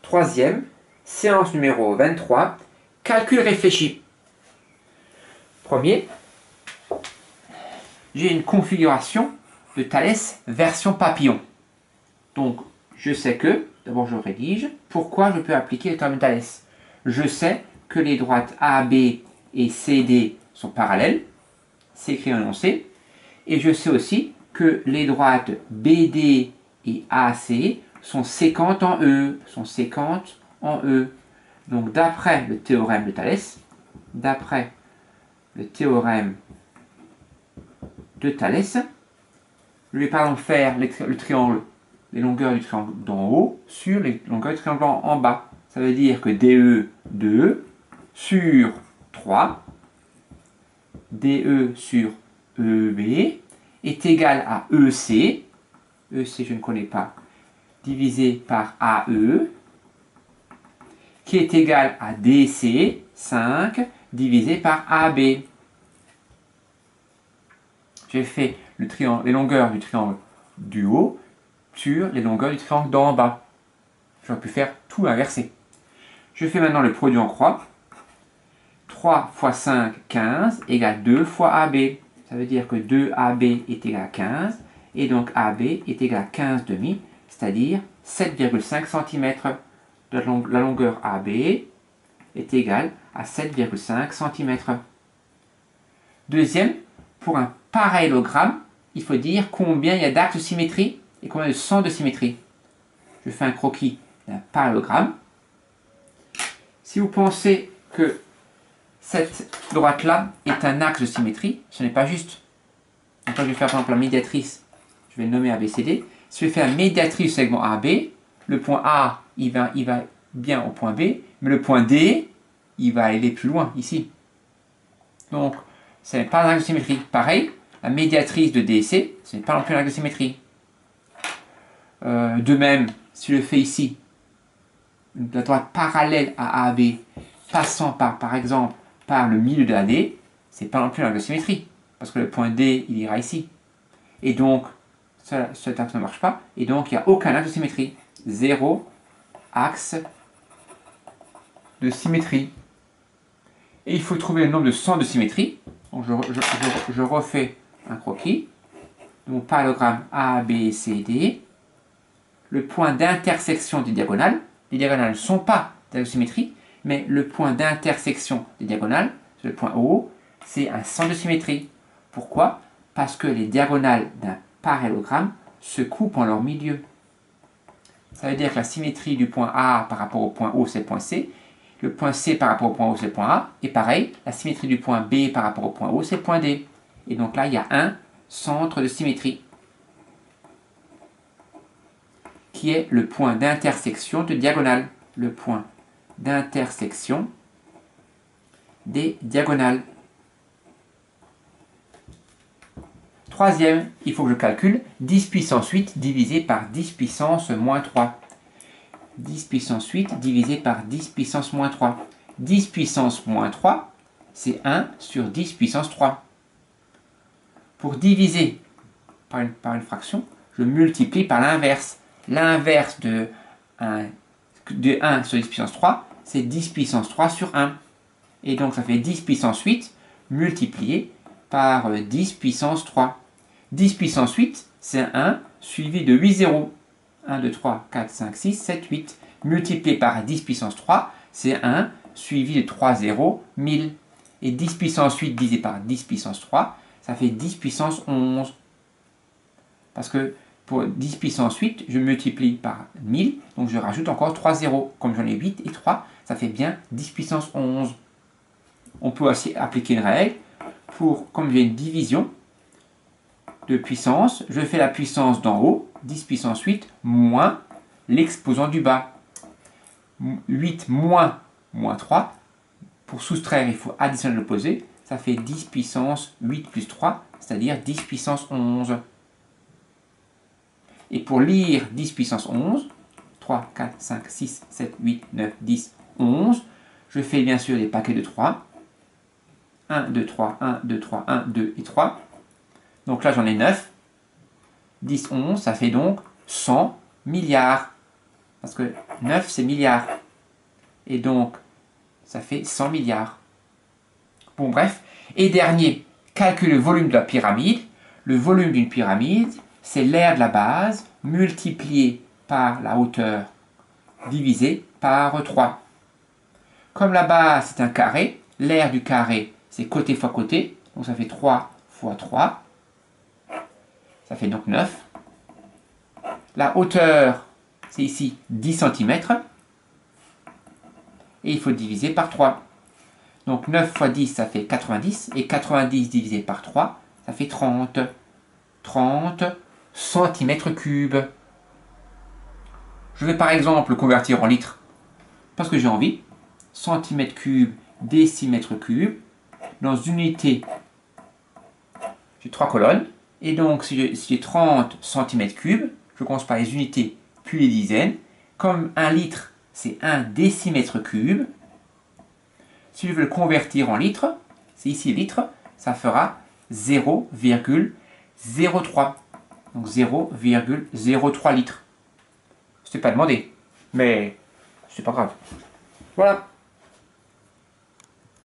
Troisième, séance numéro 23, calcul réfléchi. Premier, j'ai une configuration de Thalès version papillon. Donc, je sais que, d'abord je rédige, pourquoi je peux appliquer le théorème de Thalès. Je sais que les droites AB et CD sont parallèles, c'est écrit en énoncé, et je sais aussi que les droites BD et AC sont séquentes en E, Donc, d'après le théorème de Thalès, je vais par exemple faire le triangle, les longueurs du triangle d'en haut sur les longueurs du triangle en bas. Ça veut dire que DE 2 sur 3, DE sur EB est égal à EC, EC je ne connais pas, divisé par AE, qui est égal à DC, 5, divisé par AB. J'ai fait les longueurs du triangle du haut sur les longueurs du triangle d'en bas. J'aurais pu faire tout inversé. Je fais maintenant le produit en croix. 3 fois 5, 15, égale 2 fois AB. Ça veut dire que 2AB est égal à 15, et donc AB est égal à 15 demi, c'est-à-dire 7,5 cm. La longueur AB est égale à 7,5 cm. Deuxième, pour un parallélogramme, il faut dire combien il y a d'axes de symétrie et combien de centres de symétrie. Je fais un croquis d'un parallélogramme. Si vous pensez que cette droite-là est un axe de symétrie, ce n'est pas juste. Donc là, je vais faire par exemple la médiatrice, je vais le nommer ABCD. Si je fais la médiatrice du segment AB, le point A, il va bien au point B, mais le point D, il va aller plus loin, ici. Donc, ce n'est pas un axe de symétrie. Pareil, la médiatrice de DC, ce n'est pas non plus un axe de symétrie. De même, si je fais ici, la droite parallèle à AB, passant par exemple, par le milieu de la D, ce n'est pas non plus un axe de symétrie, parce que le point D, il ira ici. Et donc, cet axe ne marche pas, et donc il n'y a aucun axe de symétrie. Zéro axe de symétrie. Et il faut trouver le nombre de centres de symétrie. Donc je refais un croquis. Donc parallélogramme ABCD. Le point d'intersection des diagonales. Les diagonales ne sont pas de symétrie, mais le point d'intersection des diagonales, c'est le point O, c'est un centre de symétrie. Pourquoi? Parce que les diagonales d'un parallélogramme se coupent en leur milieu. Ça veut dire que la symétrie du point A par rapport au point O, c'est le point C. Le point C par rapport au point O, c'est le point A. Et pareil, la symétrie du point B par rapport au point O, c'est le point D. Et donc là, il y a un centre de symétrie qui est le point d'intersection de diagonales. Le point d'intersection des diagonales. Troisième, il faut que je calcule 10 puissance 8 divisé par 10 puissance moins 3. 10 puissance 8 divisé par 10 puissance moins 3. 10 puissance moins 3, c'est 1 sur 10 puissance 3. Pour diviser par une fraction, je multiplie par l'inverse. L'inverse de 1 sur 10 puissance 3, c'est 10 puissance 3 sur 1. Et donc ça fait 10 puissance 8 multiplié par 10 puissance 3. 10 puissance 8, c'est 1 suivi de 8 zéros. 1, 2, 3, 4, 5, 6, 7, 8. Multiplié par 10 puissance 3, c'est 1 suivi de 3 zéros, 1000. Et 10 puissance 8 divisé par 10 puissance 3, ça fait 10 puissance 11. Parce que pour 10 puissance 8, je multiplie par 1000, donc je rajoute encore 3 zéros. Comme j'en ai 8 et 3, ça fait bien 10 puissance 11. On peut aussi appliquer une règle pour, comme j'ai une division de puissance, je fais la puissance d'en haut, 10 puissance 8, moins l'exposant du bas. 8 moins 3, pour soustraire, il faut additionner l'opposé, ça fait 10 puissance 8 plus 3, c'est-à-dire 10 puissance 11. Et pour lire 10 puissance 11, 3, 4, 5, 6, 7, 8, 9, 10, 11, je fais bien sûr des paquets de 3. 1, 2, 3, 1, 2, 3, 1, 2 et 3. Donc là, j'en ai 9. 10, 11, ça fait donc 100 milliards. Parce que 9, c'est milliard. Et donc, ça fait 100 milliards. Bon, bref. Et dernier, calcule le volume de la pyramide. Le volume d'une pyramide, c'est l'aire de la base multiplié par la hauteur divisé par 3. Comme la base c'est un carré, l'aire du carré c'est côté fois côté, donc ça fait 3 fois 3, ça fait donc 9. La hauteur c'est ici 10 cm, et il faut diviser par 3. Donc 9 fois 10 ça fait 90, et 90 divisé par 3 ça fait 30. 30 cm3. Je vais par exemple le convertir en litres, parce que j'ai envie. Centimètre cube, décimètre cube. Dans une unité, j'ai 3 colonnes. Et donc, si j'ai 30 cm3, je commence par les unités, puis les dizaines. Comme un litre, c'est 1 décimètre cube. Si je veux le convertir en litres, c'est ici litres, ça fera 0,03. Donc 0,03 litres. C'était pas demandé, mais c'est pas grave. Voilà.